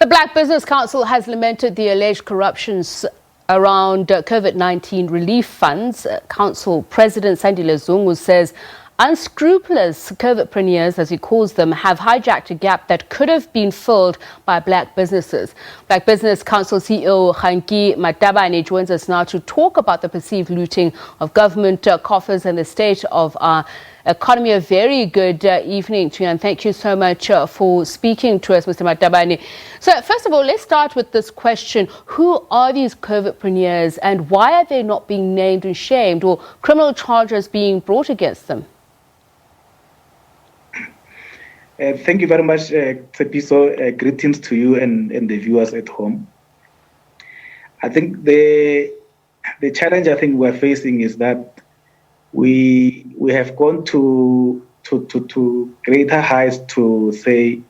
The Black Business Council has lamented the alleged corruptions around COVID-19 relief funds. Council President Sandile Zungu says unscrupulous COVID-preneurs, as he calls them, have hijacked a gap that could have been filled by black businesses. Black Business Council CEO Kganki Matabane joins us now to talk about the perceived looting of government coffers and the state of our economy. A very good evening to you, and thank you so much for speaking to us, Mr. Matabane. So first of all, let's start with this question. Who are these COVID-preneurs and why are they not being named and shamed or criminal charges being brought against them? Thank you very much, Tsepiso. Greetings to you and the viewers at home. I think the challenge I think we're facing is that we have gone to greater heights to say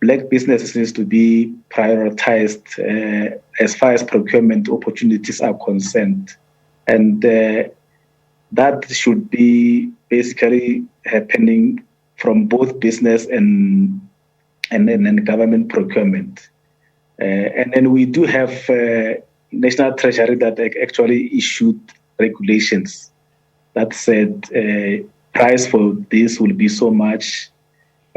black businesses needs to be prioritized as far as procurement opportunities are concerned, and that should be basically happening from both business and government procurement. And then we do have National Treasury that actually issued regulations that said price for this will be so much,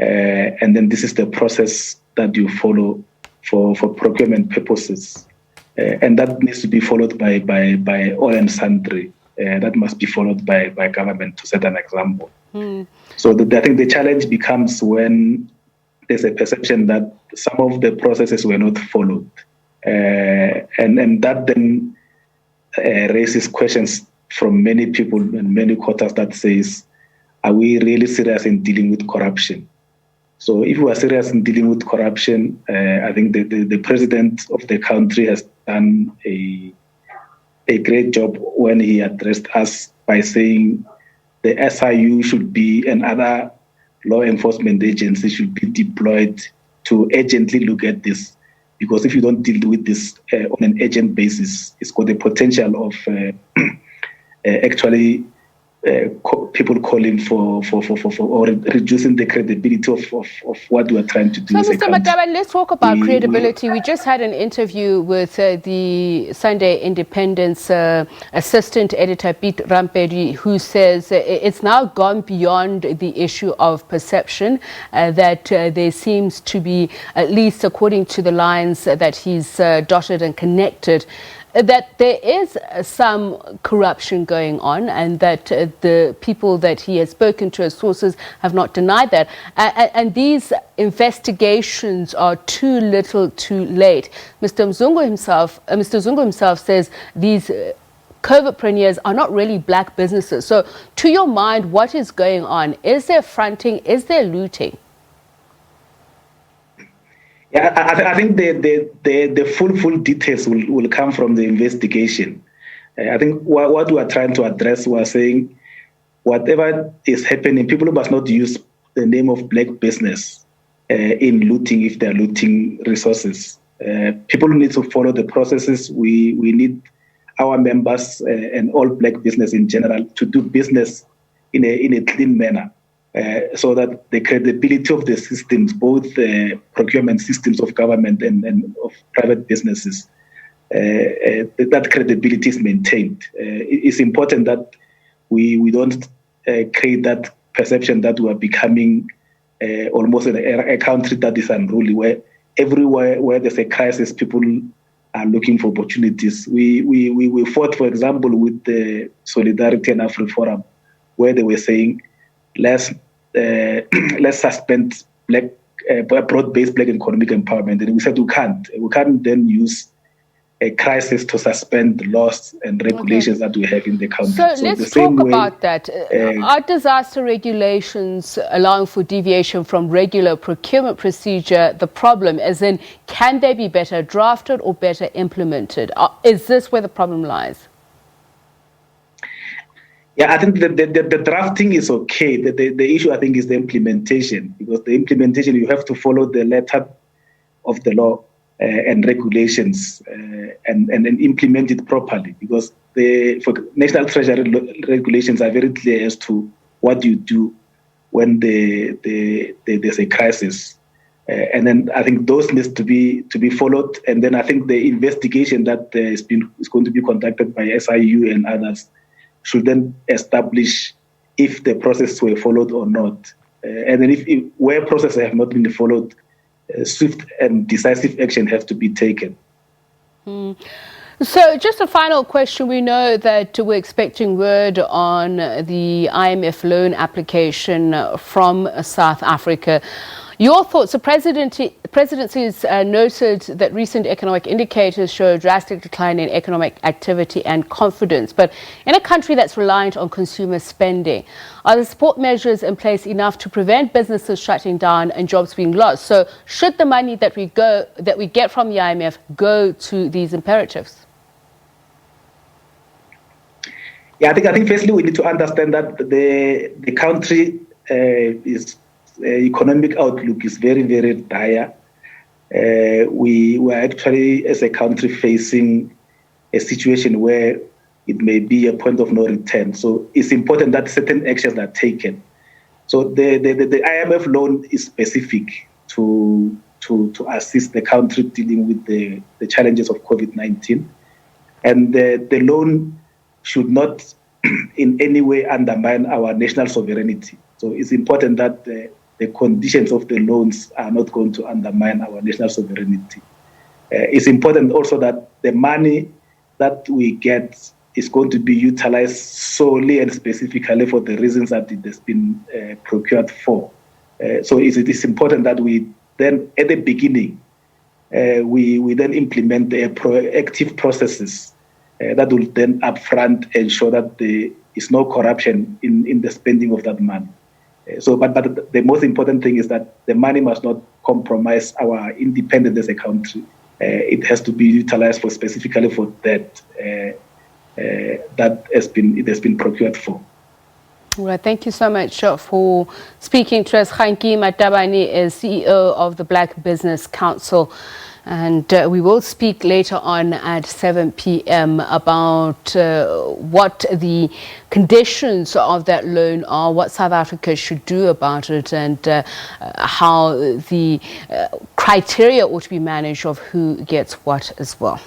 and then this is the process that you follow for procurement purposes. And that needs to be followed by all and sundry. That must be followed by government, to set an example. So I think the challenge becomes when there's a perception that some of the processes were not followed. And that then raises questions from many people and many quarters that says, are we really serious in dealing with corruption? So if we are serious in dealing with corruption, I think the president of the country has done a great job when he addressed us by saying the SIU should be and other law enforcement agencies should be deployed to urgently look at this. Because if you don't deal with this on an urgent basis, it's got the potential of actually people calling for or reducing the credibility of what we are trying to do. So, Mr. Matabane, let's talk about credibility. We just had an interview with the Sunday Independence assistant editor, Pete Rampedi, who says it's now gone beyond the issue of perception, that there seems to be, at least according to the lines that he's dotted and connected, that there is some corruption going on, and that the people that he has spoken to as sources have not denied that. And these investigations are too little, too late. Mr. Zungu himself says these COVID-preneurs are not really black businesses. So, to your mind, what is going on? Is there fronting? Is there looting? Yeah, I think the full details will come from the investigation. I think what we are trying to address, we are saying whatever is happening, people must not use the name of black business in looting if they are looting resources. People need to follow the processes. We need our members and all black business in general to do business in a clean manner. So that the credibility of the systems, both procurement systems of government and of private businesses, that credibility is maintained. It's important that we don't create that perception that we are becoming almost a country that is unruly, where everywhere where there's a crisis, people are looking for opportunities. We fought, for example, with the Solidarity and Afri Forum, where they were saying, let's suspend broad-based black economic empowerment. And we said we can't then use a crisis to suspend laws and regulations that we have in the country. So let's talk about that. Are disaster regulations allowing for deviation from regular procurement procedure the problem? As in, can they be better drafted or better implemented? Is this where the problem lies? Yeah, I think the drafting is okay. The issue, I think, is the implementation, because the implementation, you have to follow the letter of the law and regulations and implement it properly, because for National Treasury regulations are very clear as to what you do when there's a crisis. And then I think those needs to be followed. And then I think the investigation that is going to be conducted by SIU and others should then establish if the process were followed or not. And then where processes have not been followed, swift and decisive action has to be taken. So just a final question. We know that we're expecting word on the IMF loan application from South Africa. Your thoughts? The presidency has noted that recent economic indicators show a drastic decline in economic activity and confidence. But in a country that's reliant on consumer spending, are the support measures in place enough to prevent businesses shutting down and jobs being lost? So should the money that we get from the IMF go to these imperatives? Yeah, I think firstly we need to understand that the country is economic outlook is very, very dire. We were actually, as a country, facing a situation where it may be a point of no return. So it's important that certain actions are taken. So the IMF loan is specific to assist the country dealing with the challenges of COVID-19. And the loan should not in any way undermine our national sovereignty. So it's important that the conditions of the loans are not going to undermine our national sovereignty. It's important also that the money that we get is going to be utilized solely and specifically for the reasons that it has been procured for. So it is important that we then, at the beginning, we then implement the proactive processes that will then upfront ensure that there is no corruption in the spending of that money. But the most important thing is that the money must not compromise our independence as a country. It has to be utilized specifically for that it has been procured for. Well, thank you so much for speaking to us. Kganki Matabane is CEO of the Black Business Council. And we will speak later on at 7 p.m. about what the conditions of that loan are, what South Africa should do about it, and how the criteria ought to be managed of who gets what as well.